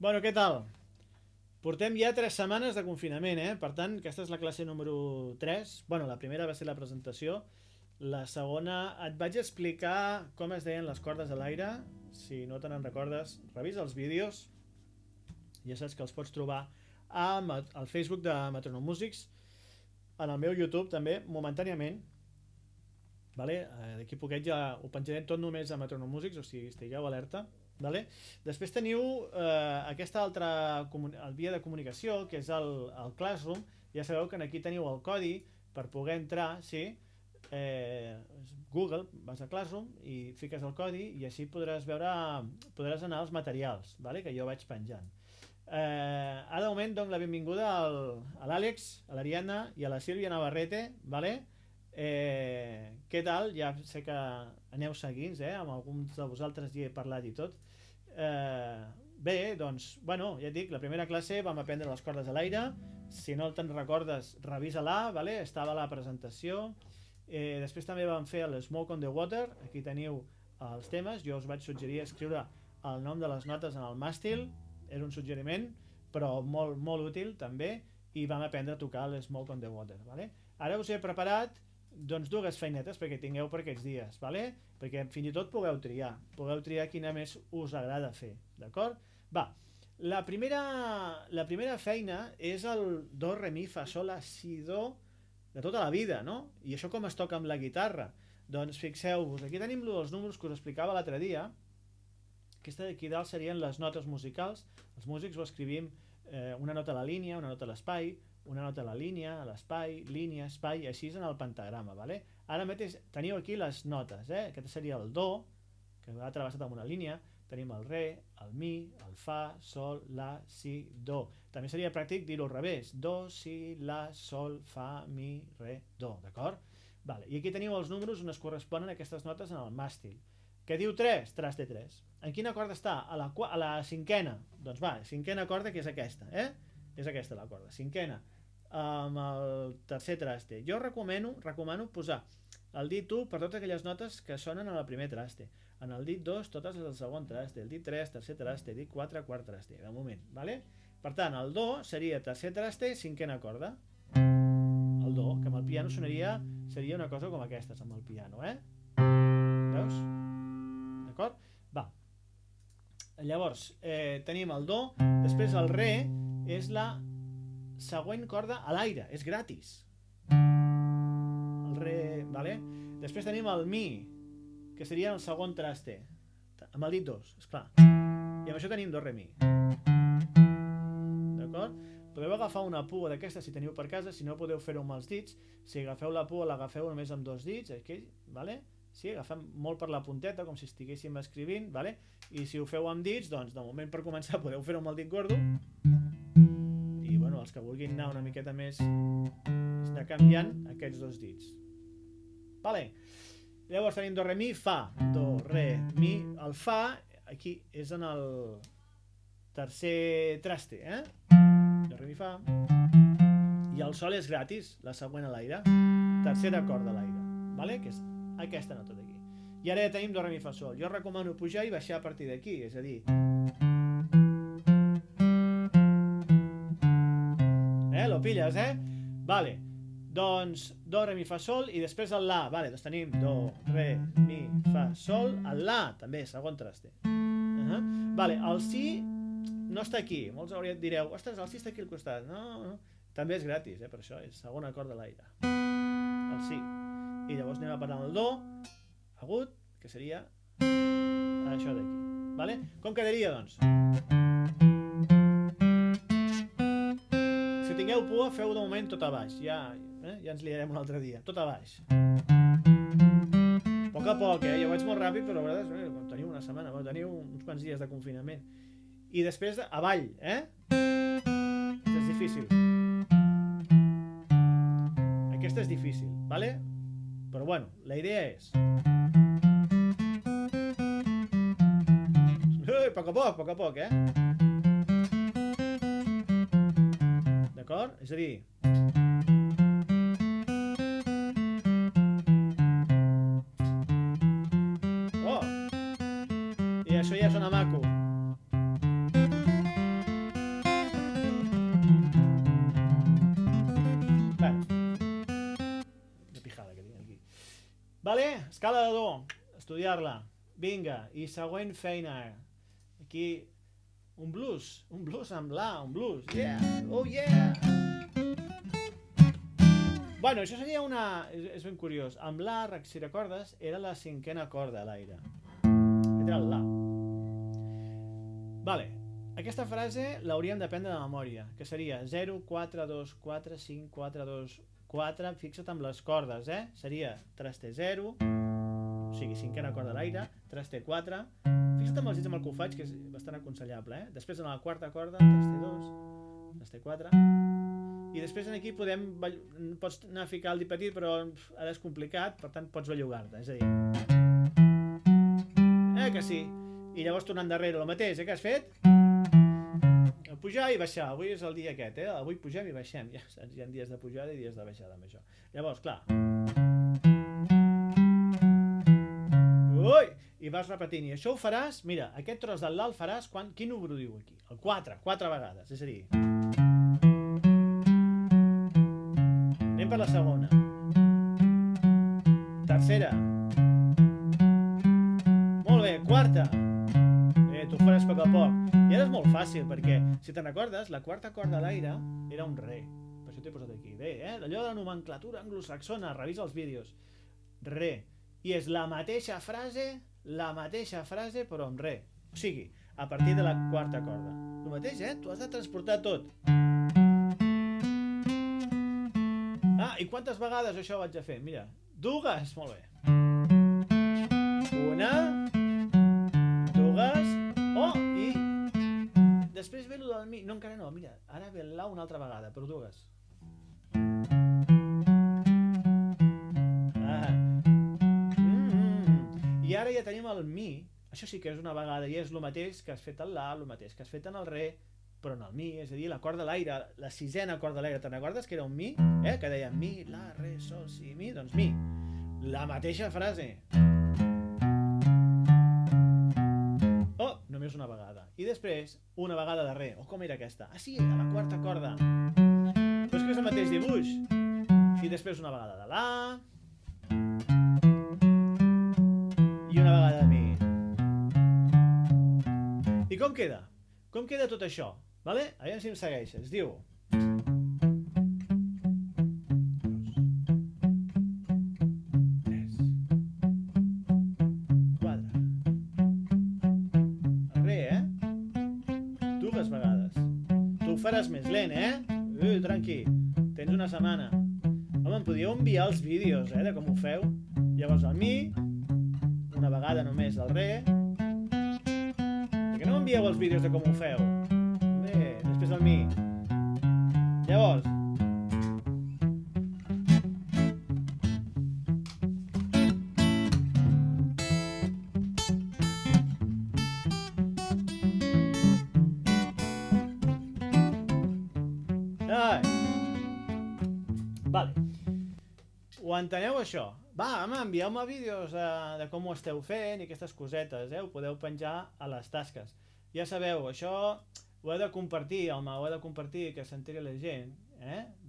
Bueno, què tal? Portem ja 3 setmanes de confinament, eh? Per tant, aquesta és la classe número 3. Bueno, la primera va ser la presentació. La segona et vaig explicar com es deien les cordes a l'aire. Si no te n'en recordes, revisa els vídeos. Ja saps que els pots trobar al Facebook de Metronome Musics, en el meu YouTube també, momentàniament. Vale? D'aquí poquet ja ho penjaré tot només a Metronome Musics, o sigui, estigueu alerta. Vale? Després teniu aquesta altra via de comunicació, que és el Classroom. Ja sabeu que aquí teniu el codi per poder entrar, sí? Google, vas a Classroom i fiques el codi i així podràs anar als materials, vale? Que jo vaig penjant. Ara de moment dono la benvinguda a l'Àlex, a l'Ariadna i a la Sílvia Navarrete, vale? Què tal? Ja sé que aneu seguint, amb alguns de vosaltres hi he parlat i tot. Bé, doncs, bueno, ja et dic, la primera classe vam aprendre les cordes a l'aire. Si no te'n recordes, revisa-la, vale? Estava a la presentació. Després també vam fer el Smoke on the Water. Aquí teniu els temes. Jo us vaig suggerir escriure el nom de les notes en el màstil. Era un suggeriment, però molt, molt útil també. I vam aprendre a tocar el Smoke on the Water, vale? Ara us he preparat doncs 2 feinetes perquè tingueu per aquests dies, vale? Perquè fins i tot pugueu triar quina més us agrada fer, d'acord? Va, la primera feina és el do, re, mi, fa, sol, la, si, do de tota la vida, no? I això com es toca amb la guitarra? Doncs fixeu-vos, aquí tenim els números que us explicava l'altre dia. Aquesta d'aquí dalt serien les notes musicals. Els músics ho escrivim una nota a la línia, una nota a l'espai, una nota a la línia, a l'espai, línia, espai, així en el pentagrama, vale? Ara mateix teniu aquí les notes, Aquest seria el do, que va travessat amb una línia. Tenim el re, el mi, el fa, sol, la, si, do. També seria pràctic dir-ho al revés. Do, si, la, sol, fa, mi, re, do, d'acord? Vale. I aquí teniu els números on es corresponen aquestes notes en el màstil. Que diu 3? Traste 3. En quina corda està? A la cinquena. Doncs va, cinquena corda, que és aquesta, És aquesta la corda, cinquena. Amb el tercer traste. Jo recomano posar el dit 1 per totes aquelles notes que sonen en el primer traste. En el dit 2 totes les del segon traste. El dit 3, tercer traste. Dit 4, quart traste. De moment, vale? Per tant, el do seria tercer traste, cinquena corda. El do, que amb el piano seria una cosa com aquestes, amb el piano, Veus? D'acord? Va. Llavors, tenim el do. Després el re és la següent corda a l'aire, és gratis. El re, vale? Després tenim el mi, que seria el segon traste, amb el dit 2, esclar. I amb això tenim do, re, mi. D'acord? Podeu agafar una pua d'aquesta si teniu per casa, si no podeu fer-ho amb els dits. Si agafeu la pua, l'agafeu només amb 2 dits, vale? Sí, agafem molt per la punteta, com si estiguéssim escrivint, vale? I si ho feu amb dits, doncs de moment per començar podeu fer-ho amb el dit gordo. I bueno, els que vulguin anar una miqueta més anar canviant aquests 2 dits. Vale. Llavors tenim do, re, mi, fa. Do, re, mi. El fa aquí és en el tercer traste, Do, re, mi, fa. I el sol és gratis, la següent a l'aire. Tercera corda a l'aire, vale? Que és aquesta nota d'aquí. I ara ja tenim do, re, mi, fa, sol. Jo recomano pujar i baixar a partir d'aquí, és a dir... Lo pilles, Vale. Doncs do, re, mi, fa, sol i després el la. Vale, doncs tenim do, re, mi, fa, sol. El la, també, segon traste. Vale, el si no està aquí. Molts direu, ostres, el si està aquí al costat. No. També és gratis, per això. És segona corda a l'aire. El si. I llavors anem a parar el do agut, que seria això d'aquí. Vale? Com quedaria, doncs? Si tingueu por, feu de moment tot a baix. Ja ens liarem un altre dia. Tot a baix. A poc a poc, Jo vaig molt ràpid, però a vegades teniu una setmana, teniu uns quants dies de confinament. I després avall, Aquesta és difícil. Aquesta és difícil, vale? Però bueno, la idea és... A poc a poc, D'acord? És a dir... Oh! I això ja sona maco. escala de do, estudiar-la. Vinga, i següent feina. Aquí, un blues amb la, un blues. Yeah, oh yeah! Bueno, això seria una... És ben curiós. Amb la, si recordes, era la cinquena corda a l'aire. Era el la. Vale, aquesta frase l'hauríem d'aprendre de memòria, que seria 0, 4, 2, 4, 5, 4, 2, 4, fixa't amb les cordes, seria traste 0, o sigui, cinquena corda a l'aire, traste 4, fixa't amb els dits amb el que ho faig, que és bastant aconsellable, Després en la quarta corda, traste 2, traste 4, i després aquí pots anar a ficar el dit petit, però ara és complicat, per tant pots bellugar-te, és a dir... que sí? I llavors tornant darrere el mateix, què has fet? Pujar i baixar, avui és el dia aquest, avui pugem i baixem, hi ha dies de pujada i dies de baixada amb això. Llavors, clar... Ui! I vas repetint, i això ho faràs, mira, aquest tros del la el faràs quan... Quin número diu aquí? El 4, 4 vegades, és a dir... Anem per la segona. Tercera. Molt bé, quarta. Tu ho faràs a poc a poc. I ara és molt fàcil, perquè, si te'n recordes, la quarta corda a l'aire era un re. Per això t'he posat aquí. Bé, allò de la nomenclatura anglosaxona, revisa els vídeos. Re. I és la mateixa frase, però amb re. O sigui, a partir de la quarta corda. El mateix, Tu has de transportar tot. I quantes vegades això ho vaig a fer? Mira, 2, molt bé. 1, 2, i després ve el del mi. No, encara no, mira, ara ve el la una altra vegada, però 2. I ara ja tenim el mi, això sí que és una vegada, i és el mateix que has fet el la, el mateix que has fet en el re, però en el mi, és a dir, la corda a l'aire, la sisena corda a l'aire, te'n recordes que era un mi? Que deia mi, la, re, sol, si, mi, doncs mi. La mateixa frase. Només una vegada. I després, una vegada de re. Com era aquesta? Sí, a la quarta corda. Però és que és el mateix dibuix. I després una vegada de la. I una vegada de mi. I com queda? Com queda tot això? Vale? A veure si em segueixes. Diu... 2 vegades. Tu ho faràs més lent, tranqui, tens una setmana. Home, em podíeu enviar els vídeos, de com ho feu. Llavors el mi, una vegada només el re. Per què no m'envieu els vídeos de com ho feu? Bé, després el mi. Llavors... Vale. Ho enteneu, això? Va, home, envieu-me vídeos de com ho esteu fent i aquestes cosetes, ho podeu penjar a les tasques. Ja sabeu, això ho heu de compartir, home, ho heu de compartir, que s'enteri la gent,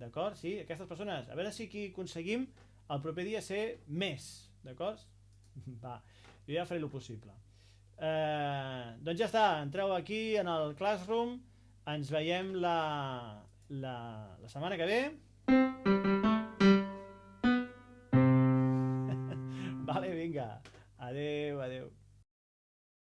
d'acord? Sí, aquestes persones, a veure si aquí aconseguim el proper dia ser més, d'acord? Va, jo ja faré el possible. Doncs ja està, entreu aquí en el Classroom, ens veiem la setmana que ve. Vale, vinga. Adeu, adeu.